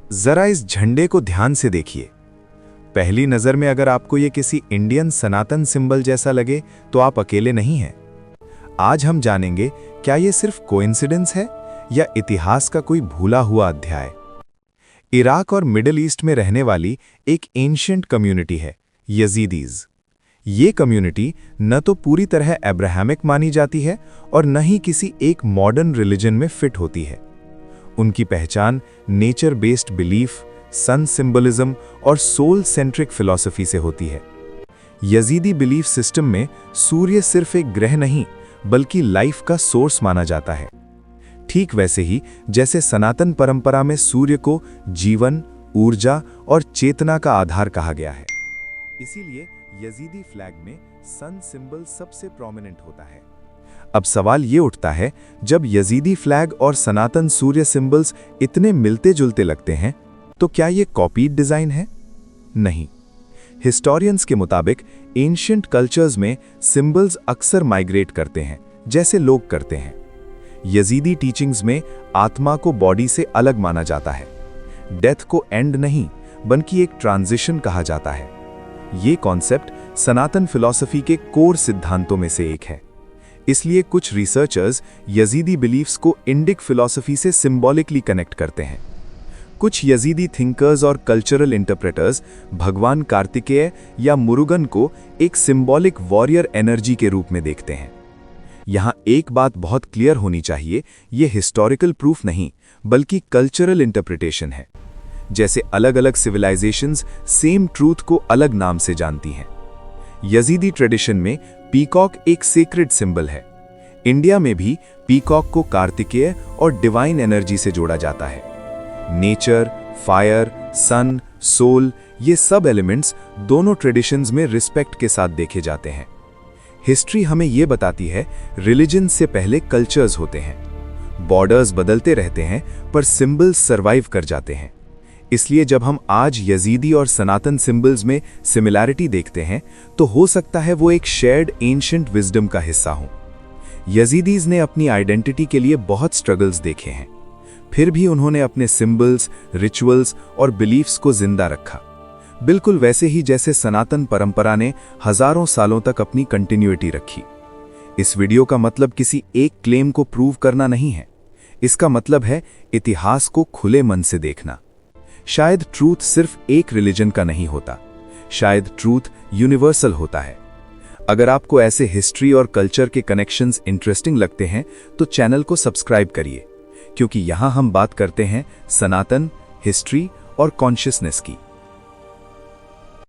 जरा इस झंडे को ध्यान से देखिए। पहली नजर में अगर आपको ये किसी इंडियन सनातन सिंबल जैसा लगे तो आप अकेले नहीं हैं। आज हम जानेंगे क्या ये सिर्फ कोइंसिडेंस है या इतिहास का कोई भूला हुआ अध्याय। इराक और मिडिल ईस्ट में रहने वाली एक एंशिएंट कम्युनिटी है यजीदीज। ये कम्युनिटी न तो पूरी तरह अब्राहमिक मानी जाती है और न ही किसी एक मॉडर्न रिलीजन में फिट होती है। उनकी पहचान नेचर बेस्ड बिलीफ, सन सिंबलिज्म और सोल सेंट्रिक फिलॉसफी से होती है। यजीदी बिलीफ सिस्टम में सूर्य सिर्फ एक ग्रह नहीं बल्कि लाइफ का सोर्स माना जाता है। ठीक वैसे ही जैसे सनातन परंपरा में सूर्य को जीवन, ऊर्जा और चेतना का आधार कहा गया है, इसीलिए यजीदी फ्लैग में सन सिंबल सबसे प्रोमिनेंट होता है। अब सवाल ये उठता है, जब यजीदी फ्लैग और सनातन सूर्य सिंबल्स इतने मिलते जुलते लगते हैं तो क्या ये कॉपीड डिजाइन है? नहीं। हिस्टोरियंस के मुताबिक एंशिएंट कल्चर्स में सिंबल्स अक्सर माइग्रेट करते हैं, जैसे लोग करते हैं। यजीदी टीचिंग्स में आत्मा को बॉडी से अलग माना जाता है। डेथ को एंड नहीं बल्कि एक ट्रांजिशन कहा जाता है। ये कॉन्सेप्ट सनातन फिलॉसफी के कोर सिद्धांतों में से एक है। इसलिए कुछ रिसर्चर्स यजीदी बिलीफ्स को इंडिक फिलॉसफी से सिंबॉलिकली कनेक्ट करते हैं। कुछ यजीदी थिंकर्स और कल्चरल इंटरप्रेटर्स भगवान कार्तिकेय या मुरुगन को एक सिंबॉलिक वॉरियर एनर्जी के रूप में देखते हैं। यहां एक बात बहुत क्लियर होनी चाहिए, ये हिस्टोरिकल प्रूफ नहीं बल्कि कल्चरल इंटरप्रिटेशन है। जैसे अलग अलग सिविलाइजेशंस सेम ट्रूथ को अलग नाम से जानती हैं। यजीदी ट्रेडिशन में पीकॉक एक सेक्रेड सिंबल है। इंडिया में भी पीकॉक को कार्तिकेय और डिवाइन एनर्जी से जोड़ा जाता है। नेचर, फायर, सन, सोल, ये सब एलिमेंट्स दोनों ट्रेडिशंस में रिस्पेक्ट के साथ देखे जाते हैं। हिस्ट्री हमें ये बताती है, रिलीजन से पहले कल्चर्स होते हैं। बॉर्डर्स बदलते रहते हैं पर सिंबल्स सर्वाइव कर जाते हैं। इसलिए जब हम आज यजीदी और सनातन सिंबल्स में सिमिलैरिटी देखते हैं तो हो सकता है वो एक शेयर्ड एंशिएंट विजडम का हिस्सा हो। यजीदीज ने अपनी आइडेंटिटी के लिए बहुत स्ट्रगल्स देखे हैं, फिर भी उन्होंने अपने सिंबल्स, रिचुअल्स और बिलीफ्स को जिंदा रखा, बिल्कुल वैसे ही जैसे सनातन परंपरा ने हजारों सालों तक अपनी कंटिन्यूटी रखी। इस वीडियो का मतलब किसी एक क्लेम को प्रूव करना नहीं है। इसका मतलब है इतिहास को खुले मन से देखना। शायद ट्रूथ सिर्फ एक रिलीजन का नहीं होता, शायद ट्रूथ यूनिवर्सल होता है। अगर आपको ऐसे हिस्ट्री और कल्चर के कनेक्शंस इंटरेस्टिंग लगते हैं तो चैनल को सब्सक्राइब करिए, क्योंकि यहां हम बात करते हैं सनातन, हिस्ट्री और कॉन्शियसनेस की।